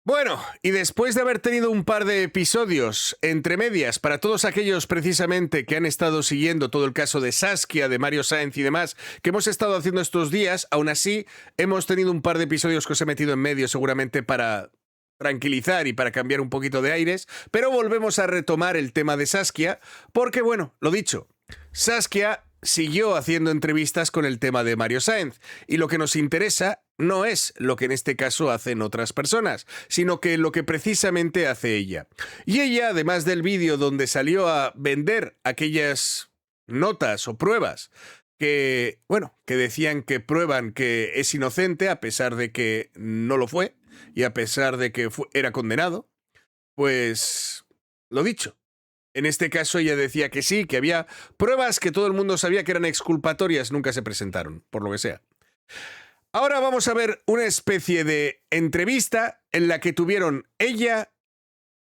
Bueno, y después de haber tenido un par de episodios entre medias para todos aquellos precisamente que han estado siguiendo todo el caso de Saskia, de Mario Sáenz y demás, que hemos estado haciendo estos días, aún así hemos tenido un par de episodios que os he metido en medio seguramente para tranquilizar y para cambiar un poquito de aires, pero volvemos a retomar el tema de Saskia, porque bueno, lo dicho, Saskia siguió haciendo entrevistas con el tema de Mario Sáenz, y lo que nos interesa no es lo que en este caso hacen otras personas, sino que lo que precisamente hace ella. Y ella, además del vídeo donde salió a vender aquellas notas o pruebas que, bueno, que decían que prueban que es inocente a pesar de que no lo fue y a pesar de que era condenado, pues lo dicho. En este caso ella decía que sí, que había pruebas que todo el mundo sabía que eran exculpatorias, nunca se presentaron, por lo que sea. Ahora vamos a ver una especie de entrevista en la que tuvieron ella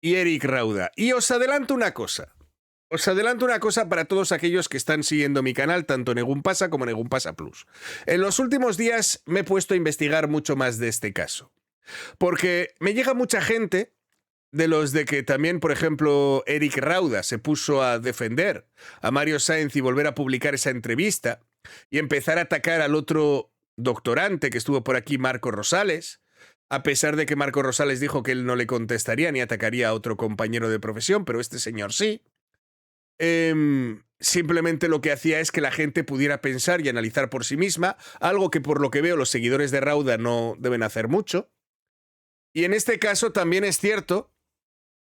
y Eric Rauda. Y os adelanto una cosa. Os adelanto una cosa para todos aquellos que están siguiendo mi canal, tanto en Egún Pasa como en Egún Pasa Plus. En los últimos días me he puesto a investigar mucho más de este caso. Porque me llega mucha gente de los de que también, por ejemplo, Eric Rauda se puso a defender a Mario Sáenz y volver a publicar esa entrevista y empezar a atacar al otro doctorante que estuvo por aquí, Marco Rosales, a pesar de que Marco Rosales dijo que él no le contestaría ni atacaría a otro compañero de profesión, pero este señor sí. Simplemente lo que hacía es que la gente pudiera pensar y analizar por sí misma, algo que por lo que veo los seguidores de Rauda no deben hacer mucho. Y en este caso también es cierto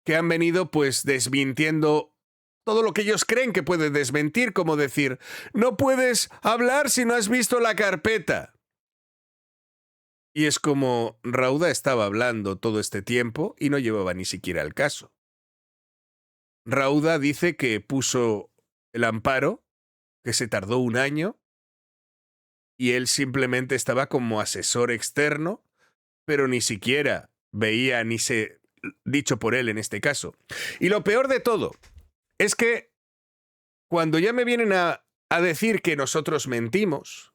que han venido pues desmintiendo todo lo que ellos creen que puede desmentir, como decir, no puedes hablar si no has visto la carpeta. Y es como Rauda estaba hablando todo este tiempo y no llevaba ni siquiera el caso. Rauda dice que puso el amparo, que se tardó 1 año, y él simplemente estaba como asesor externo, pero ni siquiera veía ni se... dicho por él en este caso. Y lo peor de todo es que cuando ya me vienen a decir que nosotros mentimos,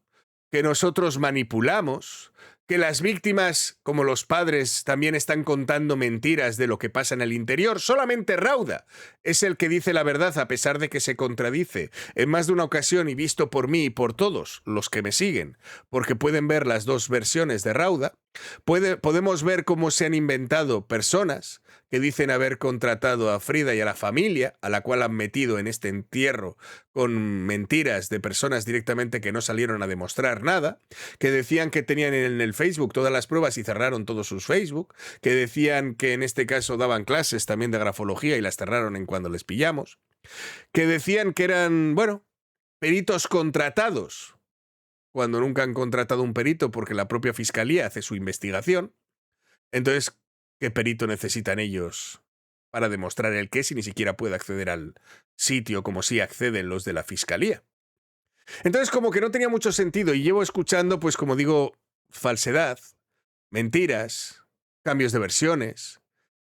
que nosotros manipulamos, que las víctimas, como los padres, también están contando mentiras de lo que pasa en el interior, solamente Rauda es el que dice la verdad a pesar de que se contradice en más de una ocasión y visto por mí y por todos los que me siguen, porque pueden ver las dos versiones de Rauda. Podemos ver cómo se han inventado personas que dicen haber contratado a Frida y a la familia, a la cual han metido en este entierro con mentiras de personas directamente que no salieron a demostrar nada, que decían que tenían en el Facebook todas las pruebas y cerraron todos sus Facebook, que decían que en este caso daban clases también de grafología y las cerraron en cuando les pillamos, que decían que eran, bueno, peritos contratados, cuando nunca han contratado un perito porque la propia fiscalía hace su investigación. Entonces, ¿qué perito necesitan ellos para demostrar el qué si ni siquiera puede acceder al sitio como si acceden los de la fiscalía? Entonces, como que no tenía mucho sentido y llevo escuchando, pues como digo, falsedad, mentiras, cambios de versiones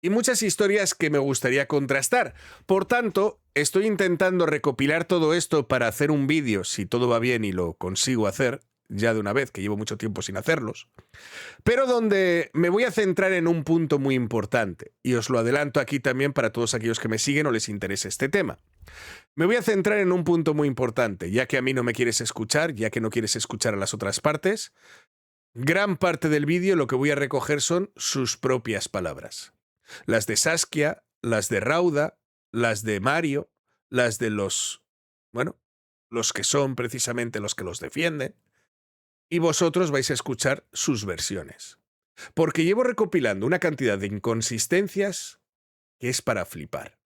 y muchas historias que me gustaría contrastar. Por tanto, estoy intentando recopilar todo esto para hacer un vídeo, si todo va bien y lo consigo hacer, ya de una vez, que llevo mucho tiempo sin hacerlos, pero donde me voy a centrar en un punto muy importante, y os lo adelanto aquí también para todos aquellos que me siguen o les interese este tema. Me voy a centrar en un punto muy importante, ya que a mí no me quieres escuchar, ya que no quieres escuchar a las otras partes. Gran parte del vídeo lo que voy a recoger son sus propias palabras. Las de Saskia, las de Rauda, las de Mario, las de los, bueno, los que son precisamente los que los defienden. Y vosotros vais a escuchar sus versiones. Porque llevo recopilando una cantidad de inconsistencias que es para flipar.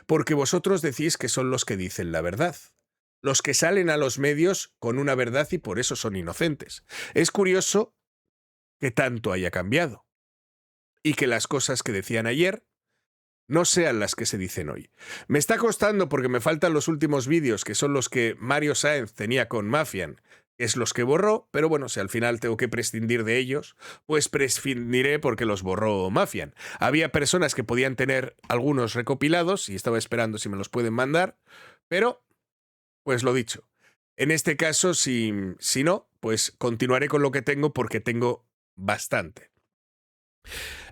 Porque vosotros decís que son los que dicen la verdad. Los que salen a los medios con una verdad y por eso son inocentes. Es curioso que tanto haya cambiado. Y que las cosas que decían ayer no sean las que se dicen hoy. Me está costando porque me faltan los últimos vídeos, que son los que Mario Sáenz tenía con Mafian, que es los que borró, pero bueno, si al final tengo que prescindir de ellos, pues prescindiré porque los borró Mafian. Había personas que podían tener algunos recopilados y estaba esperando si me los pueden mandar, pero, pues lo dicho. En este caso, si no, pues continuaré con lo que tengo porque tengo bastante.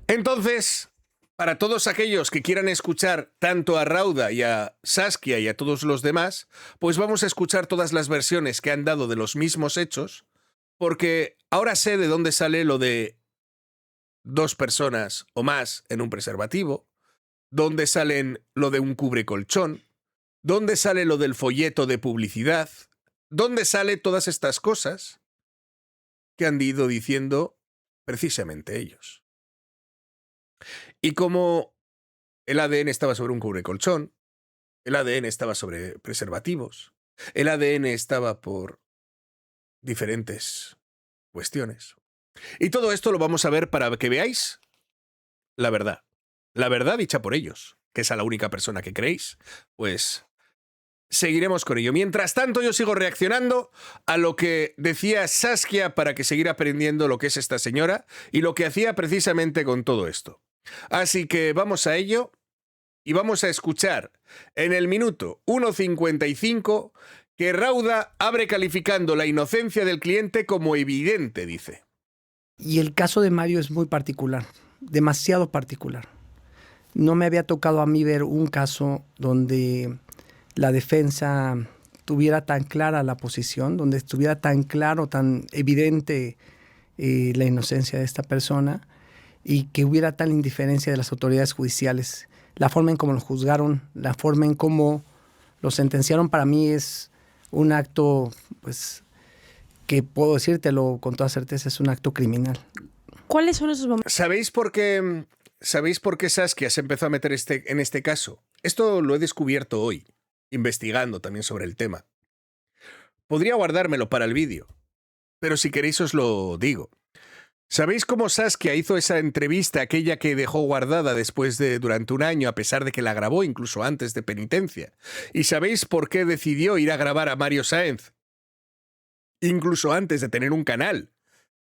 Entonces, para todos aquellos que quieran escuchar tanto a Rauda y a Saskia y a todos los demás, pues vamos a escuchar todas las versiones que han dado de los mismos hechos, porque ahora sé de dónde sale lo de 2 personas o más en un preservativo, dónde salen lo de un cubrecolchón, dónde sale lo del folleto de publicidad, dónde sale todas estas cosas que han ido diciendo precisamente ellos. Y como el ADN estaba sobre un cubrecolchón, el ADN estaba sobre preservativos, el ADN estaba por diferentes cuestiones. Y todo esto lo vamos a ver para que veáis la verdad. La verdad dicha por ellos, que es a la única persona que creéis. Pues seguiremos con ello. Mientras tanto, yo sigo reaccionando a lo que decía Saskia para que seguir aprendiendo lo que es esta señora y lo que hacía precisamente con todo esto. Así que vamos a ello y vamos a escuchar en el minuto 1:55 que Rauda abre calificando la inocencia del cliente como evidente, dice. Y el caso de Mario es muy particular, demasiado particular. No me había tocado a mí ver un caso donde la defensa tuviera tan clara la posición, donde estuviera tan claro, tan evidente la inocencia de esta persona y que hubiera tal indiferencia de las autoridades judiciales. La forma en cómo lo juzgaron, la forma en cómo lo sentenciaron, para mí es un acto, pues, que puedo decírtelo con toda certeza, es un acto criminal. ¿Cuáles son esos momentos? ¿Sabéis por qué Saskia se empezó a meter en este caso? Esto lo he descubierto hoy, investigando también sobre el tema. Podría guardármelo para el vídeo, pero si queréis os lo digo. ¿Sabéis cómo Saskia hizo esa entrevista, aquella que dejó guardada durante un año, a pesar de que la grabó incluso antes de penitencia? ¿Y sabéis por qué decidió ir a grabar a Mario Sáenz? Incluso antes de tener un canal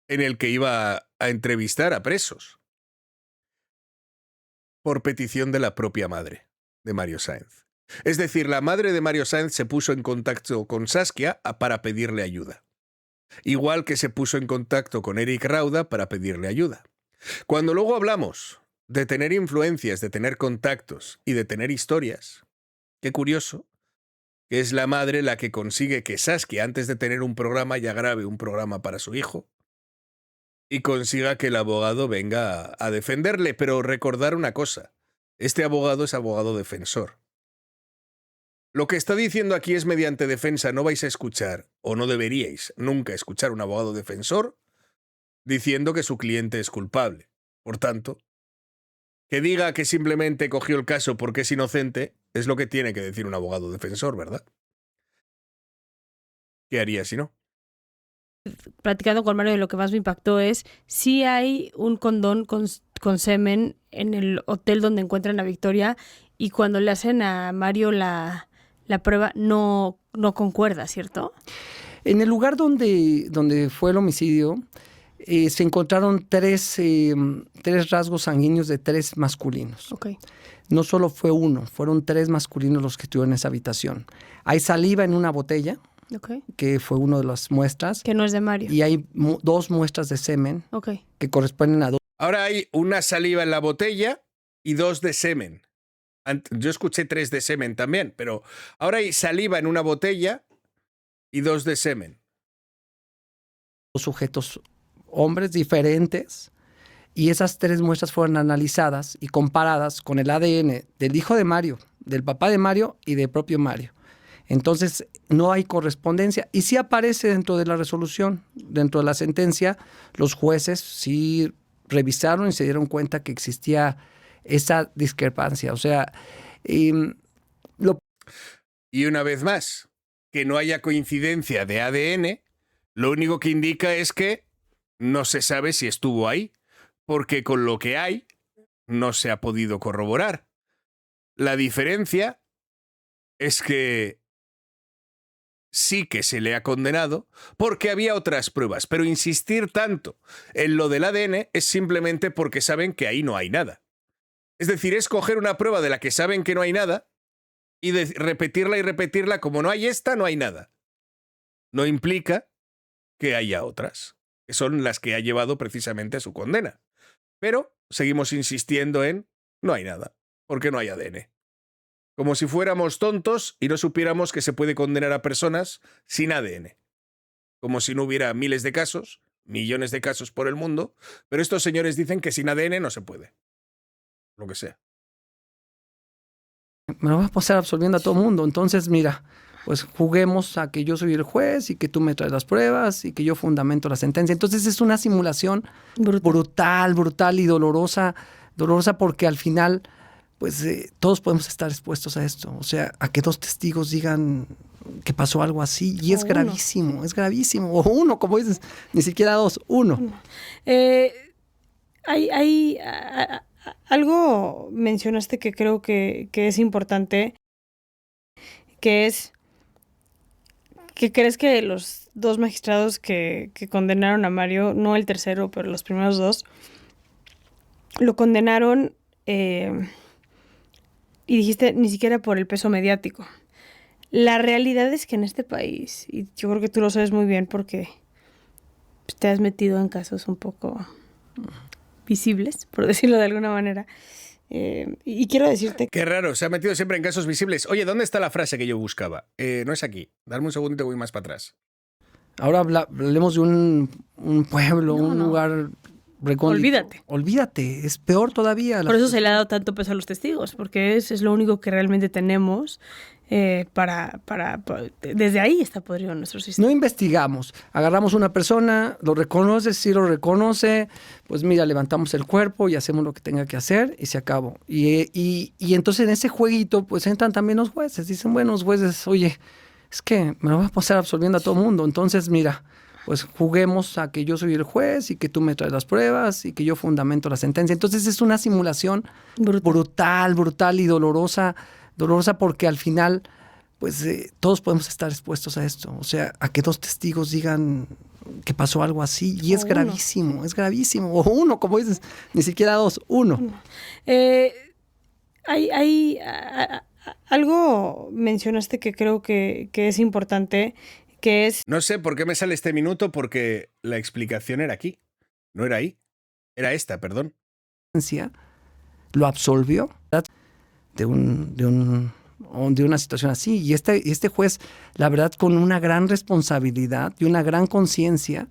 en el que iba a entrevistar a presos. Por petición de la propia madre de Mario Sáenz. Es decir, la madre de Mario Sáenz se puso en contacto con Saskia para pedirle ayuda. Igual que se puso en contacto con Eric Rauda para pedirle ayuda. Cuando luego hablamos de tener influencias, de tener contactos y de tener historias, qué curioso que es la madre la que consigue que Saskia, antes de tener un programa, ya grabe un programa para su hijo y consiga que el abogado venga a defenderle. Pero recordar una cosa, este abogado es abogado defensor. Lo que está diciendo aquí es mediante defensa. No vais a escuchar, o no deberíais nunca escuchar a un abogado defensor diciendo que su cliente es culpable. Por tanto, que diga que simplemente cogió el caso porque es inocente es lo que tiene que decir un abogado defensor, ¿verdad? ¿Qué haría si no? Platicando con Mario, lo que más me impactó es si hay un condón con semen en el hotel donde encuentran a Victoria y cuando le hacen a Mario la prueba no concuerda, ¿cierto? En el lugar donde fue el homicidio se encontraron tres rasgos sanguíneos de 3 masculinos. Okay. No solo fue uno, fueron 3 masculinos los que estuvieron en esa habitación. Hay saliva en una botella, Okay. que fue una de las muestras. Que no es de Mario. Y hay 2 muestras de semen, Okay, que corresponden a 2. Ahora hay una saliva en la botella y 2 de semen. Yo escuché 3 de semen también, pero ahora hay saliva en una botella y 2 de semen. Sujetos, hombres diferentes, y esas 3 muestras fueron analizadas y comparadas con el ADN del hijo de Mario, del papá de Mario y del propio Mario. Entonces, no hay correspondencia. Y sí aparece dentro de la resolución, dentro de la sentencia, los jueces sí revisaron y se dieron cuenta que existía esa discrepancia. O sea, Y una vez más, que no haya coincidencia de ADN, lo único que indica es que no se sabe si estuvo ahí, porque con lo que hay no se ha podido corroborar. La diferencia es que sí que se le ha condenado porque había otras pruebas, pero insistir tanto en lo del ADN es simplemente porque saben que ahí no hay nada. Es decir, es coger una prueba de la que saben que no hay nada y repetirla y repetirla. Como no hay esta, no hay nada. No implica que haya otras, que son las que ha llevado precisamente a su condena. Pero seguimos insistiendo en no hay nada, porque no hay ADN. Como si fuéramos tontos y no supiéramos que se puede condenar a personas sin ADN. Como si no hubiera miles de casos, millones de casos por el mundo, pero estos señores dicen que sin ADN no se puede. Lo que sea. Me lo vas a pasar absolviendo a todo mundo. Entonces, mira, pues juguemos a que yo soy el juez y que tú me traes las pruebas y que yo fundamento la sentencia. Entonces es una simulación brutal y dolorosa porque al final, pues todos podemos estar expuestos a esto. O sea, a que dos testigos digan que pasó algo así y es gravísimo. O uno, como dices, ni siquiera dos, uno. Hay algo mencionaste que creo que es importante, que es que crees que los dos magistrados que condenaron a Mario, no el tercero, pero los primeros dos, lo condenaron y dijiste ni siquiera por el peso mediático. La realidad es que en este país, y yo creo que tú lo sabes muy bien porque te has metido en casos un poco visibles, por decirlo de alguna manera, y quiero decirte... Qué raro, se ha metido siempre en casos visibles. Oye, ¿dónde está la frase que yo buscaba? No es aquí. Dame un segundito y voy más para atrás. Ahora hablemos de un pueblo, un lugar recóndito. Olvídate, es peor todavía. Por eso se le ha dado tanto peso a los testigos, porque es lo único que realmente tenemos desde ahí está podrido nuestro sistema. No investigamos, agarramos una persona, lo reconoce, si lo reconoce, pues mira, levantamos el cuerpo y hacemos lo que tenga que hacer y se acabó. Y entonces en ese jueguito pues entran también los jueces, dicen, bueno, los jueces, oye, es que me lo vas a pasar absolviendo a todo mundo, entonces mira, pues juguemos a que yo soy el juez y que tú me traes las pruebas y que yo fundamento la sentencia. Entonces es una simulación brutal y dolorosa porque al final, pues todos podemos estar expuestos a esto. O sea, a que dos testigos digan que pasó algo así y es gravísimo. O uno, como dices, ni siquiera dos, uno. Hay algo mencionaste que creo que es importante, que es... No sé por qué me sale este minuto, porque la explicación era aquí. No era ahí. Era esta, perdón. Lo absolvió de una situación así. Y este juez, la verdad, con una gran responsabilidad y una gran conciencia,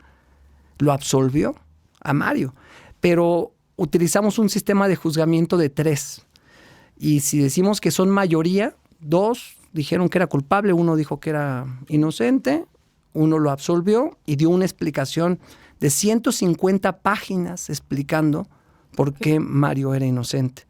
lo absolvió a Mario. Pero utilizamos un sistema de juzgamiento de 3. Y si decimos que son mayoría, 2 dijeron que era culpable, 1 dijo que era inocente, 1 lo absolvió y dio una explicación de 150 páginas explicando por qué Mario era inocente.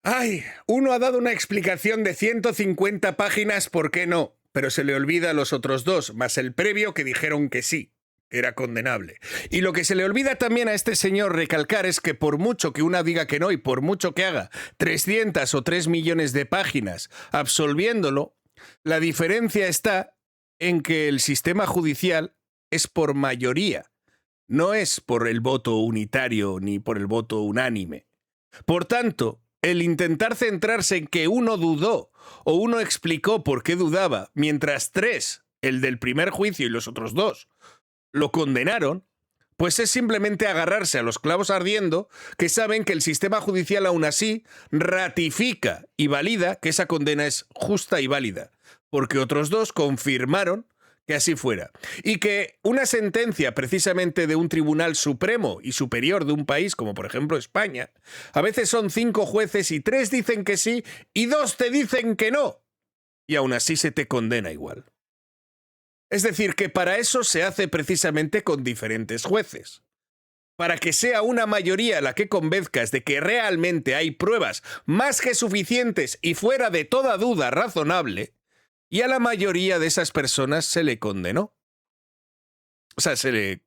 Ay, 1 ha dado una explicación de 150 páginas, ¿por qué no? Pero se le olvida a los otros 2, más el previo que dijeron que sí, que era condenable. Y lo que se le olvida también a este señor recalcar es que por mucho que una diga que no y por mucho que haga 300 o 3 millones de páginas absolviéndolo, la diferencia está en que el sistema judicial es por mayoría, no es por el voto unitario ni por el voto unánime. Por tanto, el intentar centrarse en que uno dudó o uno explicó por qué dudaba, mientras 3, el del primer juicio y los otros 2, lo condenaron, pues es simplemente agarrarse a los clavos ardiendo, que saben que el sistema judicial aún así ratifica y valida que esa condena es justa y válida, porque otros 2 confirmaron que así fuera. Y que una sentencia precisamente de un tribunal supremo y superior de un país, como por ejemplo España, a veces son 5 jueces y 3 dicen que sí y 2 te dicen que no. Y aún así se te condena igual. Es decir, que para eso se hace precisamente con diferentes jueces. Para que sea una mayoría la que convenzcas de que realmente hay pruebas más que suficientes y fuera de toda duda razonable, y a la mayoría de esas personas se le condenó. O sea, se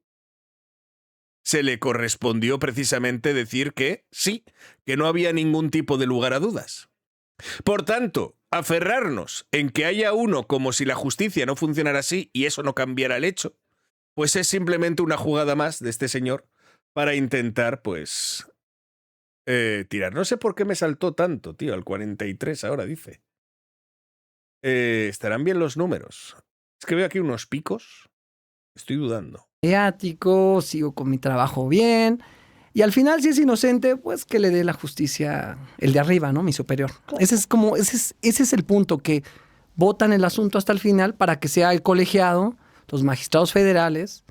le correspondió precisamente decir que sí, que no había ningún tipo de lugar a dudas. Por tanto, aferrarnos en que haya uno como si la justicia no funcionara así y eso no cambiara el hecho, pues es simplemente una jugada más de este señor para intentar, pues, tirar. No sé por qué me saltó tanto, tío, al 43 ahora dice. ¿Estarán bien los números? Es que veo aquí unos picos. Estoy dudando. Mediático, sigo con mi trabajo bien. Y al final, si es inocente, pues que le dé la justicia el de arriba, ¿no? Mi superior. Ese es el punto, que votan el asunto hasta el final para que sea el colegiado, los magistrados federales,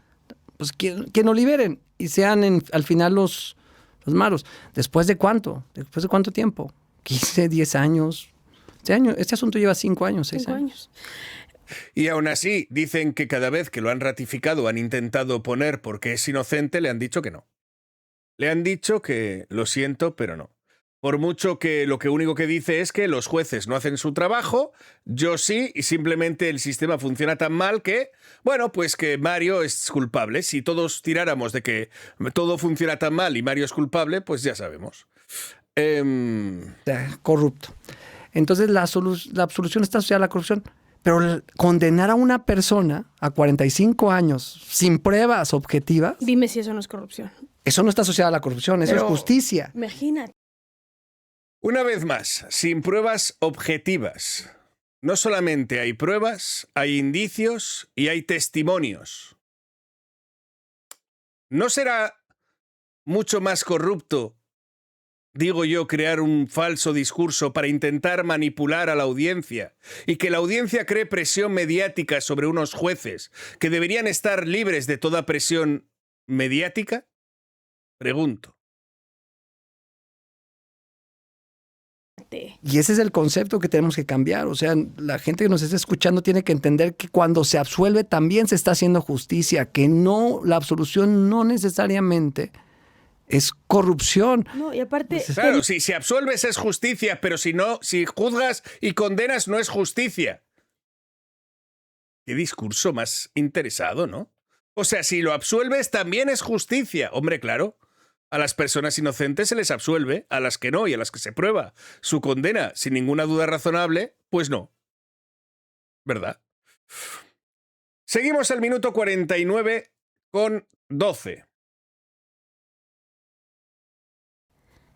pues que nos liberen y sean al final los malos. ¿Después de cuánto? ¿Después de cuánto tiempo? 15, 10 años. Este asunto lleva 5 años, 6 años. Y aún así, dicen que cada vez que lo han ratificado, han intentado poner porque es inocente, le han dicho que no. Le han dicho que lo siento, pero no. Por mucho que lo único que dice es que los jueces no hacen su trabajo, yo sí, y simplemente el sistema funciona tan mal que, bueno, pues que Mario es culpable. Si todos tiráramos de que todo funciona tan mal y Mario es culpable, pues ya sabemos. Corrupto. Entonces la absolución está asociada a la corrupción. Pero condenar a una persona a 45 años sin pruebas objetivas... Dime si eso no es corrupción. Eso no está asociado a la corrupción, eso es justicia. Imagínate. Una vez más, sin pruebas objetivas. No solamente hay pruebas, hay indicios y hay testimonios. ¿No será mucho más corrupto, digo yo, crear un falso discurso para intentar manipular a la audiencia y que la audiencia cree presión mediática sobre unos jueces que deberían estar libres de toda presión mediática? Pregunto. Y ese es el concepto que tenemos que cambiar. O sea, la gente que nos está escuchando tiene que entender que cuando se absuelve también se está haciendo justicia, que no, la absolución no necesariamente es corrupción. No, y aparte... Claro, si absuelves es justicia, pero si juzgas y condenas no es justicia. Qué discurso más interesado, ¿no? O sea, si lo absuelves también es justicia. Hombre, claro. A las personas inocentes se les absuelve, a las que no y a las que se prueba su condena sin ninguna duda razonable, pues no. ¿Verdad? Seguimos al minuto 49:12.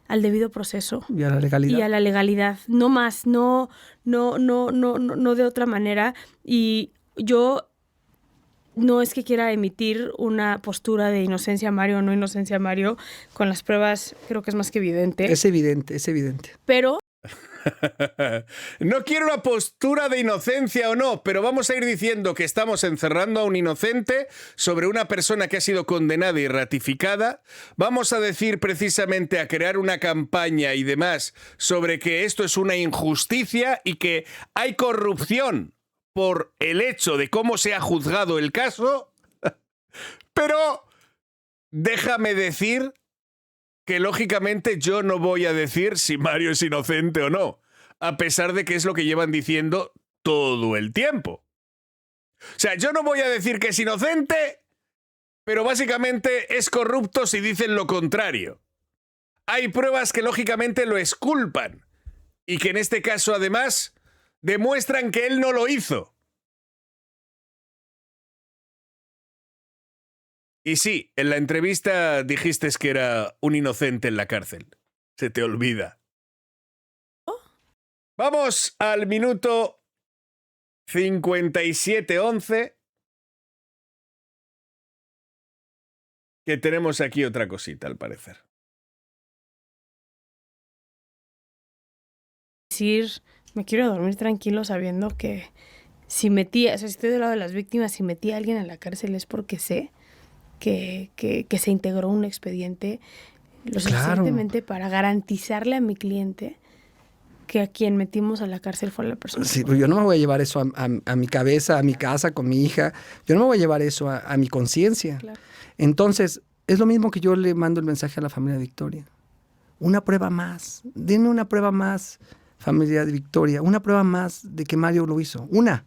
Al debido proceso. Y a la legalidad. Y a la legalidad. No más, no de otra manera. Y yo no es que quiera emitir una postura de inocencia Mario o no inocencia Mario. Con las pruebas creo que es más que evidente. Es evidente. Pero... No quiero una postura de inocencia o no, pero vamos a ir diciendo que estamos encerrando a un inocente sobre una persona que ha sido condenada y ratificada. Vamos a decir precisamente a crear una campaña y demás sobre que esto es una injusticia y que hay corrupción por el hecho de cómo se ha juzgado el caso. Pero déjame decir que lógicamente yo no voy a decir si Mario es inocente o no, a pesar de que es lo que llevan diciendo todo el tiempo. O sea, yo no voy a decir que es inocente, pero básicamente es corrupto si dicen lo contrario. Hay pruebas que lógicamente lo exculpan y que en este caso además demuestran que él no lo hizo. Y sí, en la entrevista dijiste que era un inocente en la cárcel. Se te olvida. Vamos al minuto 57:11. Que tenemos aquí otra cosita, al parecer. Me quiero dormir tranquilo sabiendo que si estoy del lado de las víctimas, si metí a alguien a la cárcel es porque sé que se integró un expediente lo suficientemente para garantizarle a mi cliente que a quien metimos a la cárcel fue la persona. Sí, yo no me voy a llevar eso a mi cabeza, a mi casa, con mi hija. Yo no me voy a llevar eso a mi conciencia. Claro. Entonces, es lo mismo que yo le mando el mensaje a la familia de Victoria. Una prueba más. Denme una prueba más, familia de Victoria. Una prueba más de que Mario lo hizo. Una.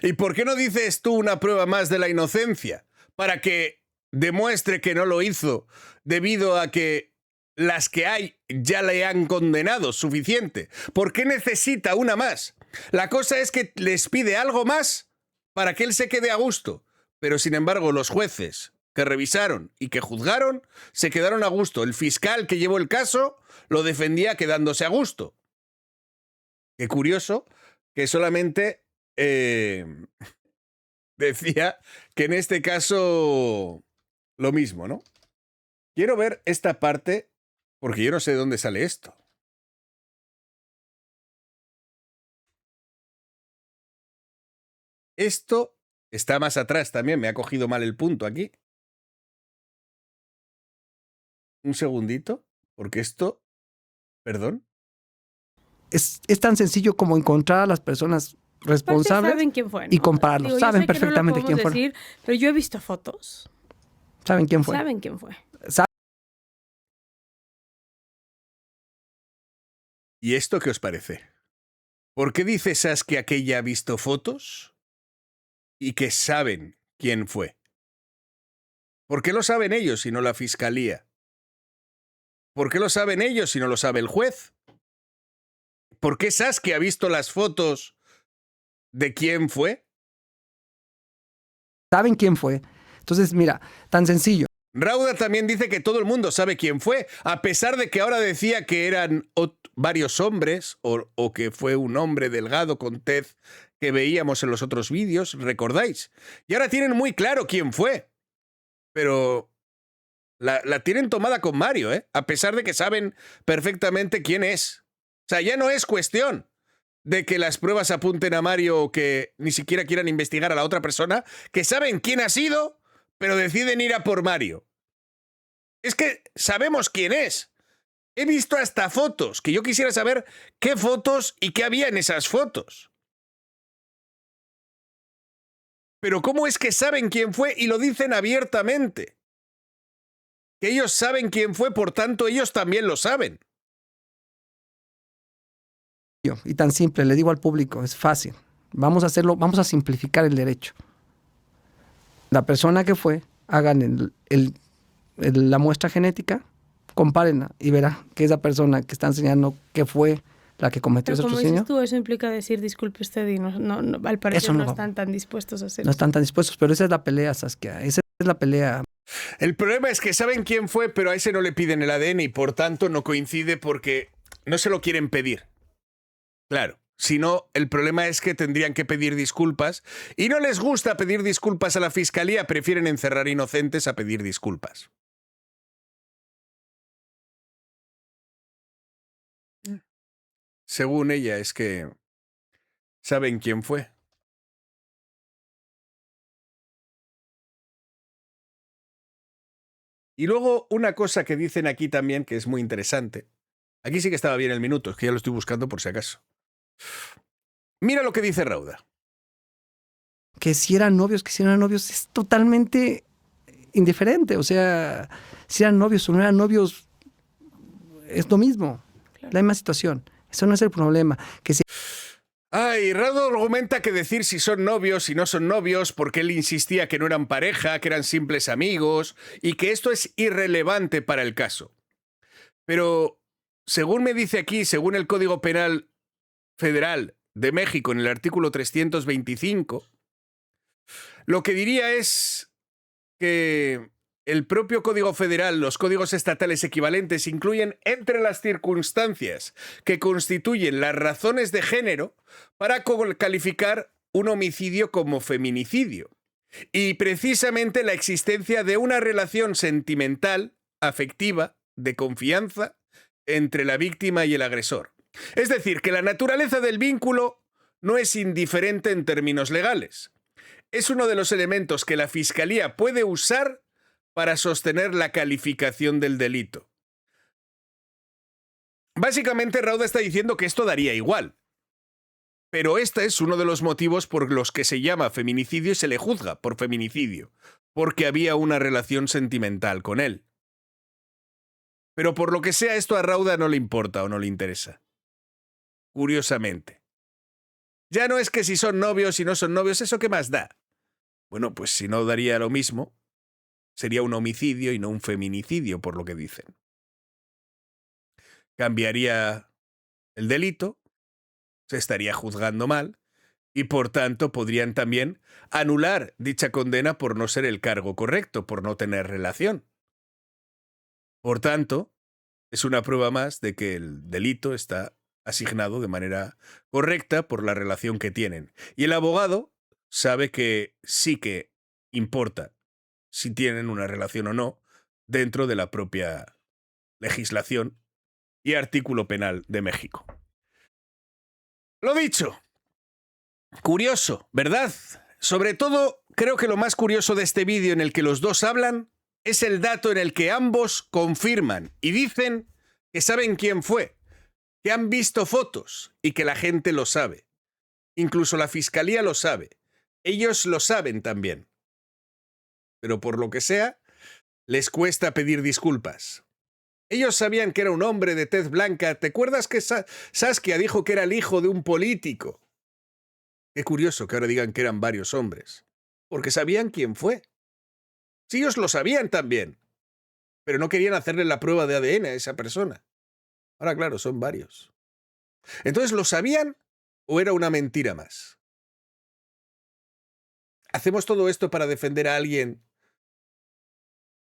¿Y por qué no dices tú una prueba más de la inocencia? Para que demuestre que no lo hizo, debido a que las que hay ya le han condenado suficiente. ¿Por qué necesita una más? La cosa es que les pide algo más para que él se quede a gusto. Pero sin embargo, los jueces que revisaron y que juzgaron se quedaron a gusto. El fiscal que llevó el caso lo defendía quedándose a gusto. Qué curioso que solamente decía que en este caso lo mismo, ¿no? Quiero ver esta parte porque yo no sé de dónde sale esto. Esto está más atrás también, me ha cogido mal el punto aquí. Un segundito, porque esto... Perdón. Es tan sencillo como encontrar a las personas Aparte, responsables saben quién fue, ¿no? y compararlos. Digo, yo Saben sé que no lo perfectamente quién podemos fue. decir, pero yo he visto fotos. Saben quién fue. Saben quién fue. ¿Y esto qué os parece? ¿Por qué dice Saskia que ella ha visto fotos y que saben quién fue? ¿Por qué lo saben ellos y no la fiscalía? ¿Por qué lo saben ellos y no lo sabe el juez? ¿Por qué Saskia ha visto las fotos de quién fue? Saben quién fue. Entonces, mira, tan sencillo. Rauda también dice que todo el mundo sabe quién fue, a pesar de que ahora decía que eran varios hombres o que fue un hombre delgado con tez que veíamos en los otros vídeos, ¿recordáis? Y ahora tienen muy claro quién fue. Pero la tienen tomada con Mario, ¿eh? A pesar de que saben perfectamente quién es. O sea, ya no es cuestión de que las pruebas apunten a Mario o que ni siquiera quieran investigar a la otra persona, que saben quién ha sido, pero deciden ir a por Mario. Es que sabemos quién es. He visto hasta fotos, que yo quisiera saber qué fotos y qué había en esas fotos. Pero ¿cómo es que saben quién fue y lo dicen abiertamente? Que ellos saben quién fue, por tanto ellos también lo saben. Y tan simple, le digo al público, es fácil. Vamos a hacerlo, vamos a simplificar el derecho. La persona que fue, hagan la muestra genética, compárenla y verá que esa persona que está enseñando que fue la que cometió ese Pero como asesinato. dices tú, eso implica decir disculpe usted y al parecer Eso no no va. están tan dispuestos a hacerlo. No están tan dispuestos, pero esa es la pelea, Saskia. Esa es la pelea. El problema es que saben quién fue, pero a ese no le piden el ADN y por tanto no coincide porque no se lo quieren pedir. Claro, si no, el problema es que tendrían que pedir disculpas y no les gusta pedir disculpas a la fiscalía, prefieren encerrar inocentes a pedir disculpas. Según ella, es que saben quién fue. Y luego una cosa que dicen aquí también que es muy interesante. Aquí sí que estaba bien el minuto, es que ya lo estoy buscando por si acaso. Mira lo que dice Rauda. Que si eran novios, es totalmente indiferente. O sea, si eran novios o no eran novios, es lo mismo. Claro. La misma situación. Eso no es el problema. Que si Ay, Rauda argumenta que decir si son novios y no son novios porque él insistía que no eran pareja, que eran simples amigos y que esto es irrelevante para el caso. Pero, según me dice aquí, según el Código Penal Federal de México en el artículo 325, lo que diría es que el propio Código Federal, los códigos estatales equivalentes, incluyen entre las circunstancias que constituyen las razones de género para calificar un homicidio como feminicidio. Y precisamente la existencia de una relación sentimental, afectiva, de confianza, entre la víctima y el agresor. Es decir, que la naturaleza del vínculo no es indiferente en términos legales. Es uno de los elementos que la Fiscalía puede usar para sostener la calificación del delito. Básicamente, Rauda está diciendo que esto daría igual. Pero este es uno de los motivos por los que se llama feminicidio y se le juzga por feminicidio, porque había una relación sentimental con él. Pero por lo que sea, esto a Rauda no le importa o no le interesa. Curiosamente. Ya no es que si son novios y no son novios, ¿eso qué más da? Bueno, pues si no daría lo mismo, sería un homicidio y no un feminicidio, por lo que dicen. Cambiaría el delito, se estaría juzgando mal, y por tanto podrían también anular dicha condena por no ser el cargo correcto, por no tener relación. Por tanto, es una prueba más de que el delito está asignado de manera correcta por la relación que tienen. Y el abogado sabe que sí que importa si tienen una relación o no, dentro de la propia legislación y artículo penal de México. Lo dicho, curioso, ¿verdad? Sobre todo, creo que lo más curioso de este vídeo en el que los dos hablan es el dato en el que ambos confirman y dicen que saben quién fue, que han visto fotos y que la gente lo sabe. Incluso la fiscalía lo sabe. Ellos lo saben también. Pero por lo que sea, les cuesta pedir disculpas. Ellos sabían que era un hombre de tez blanca. ¿Te acuerdas que Saskia dijo que era el hijo de un político? Qué curioso que ahora digan que eran varios hombres. Porque sabían quién fue. Sí, ellos lo sabían también. Pero no querían hacerle la prueba de ADN a esa persona. Ahora, claro, son varios. Entonces, ¿lo sabían o era una mentira más? ¿Hacemos todo esto para defender a alguien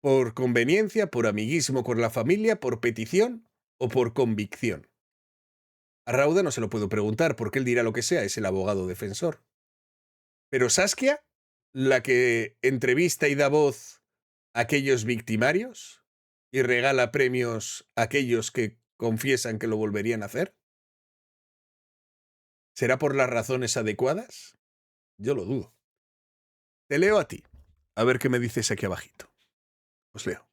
por conveniencia, por amiguismo con la familia, por petición o por convicción? A Rauda no se lo puedo preguntar porque él dirá lo que sea, es el abogado defensor. Pero Saskia, la que entrevista y da voz a aquellos victimarios y regala premios a aquellos que confiesan que lo volverían a hacer, ¿será por las razones adecuadas? Yo lo dudo. Te leo a ti. A ver qué me dices aquí abajito. Os leo.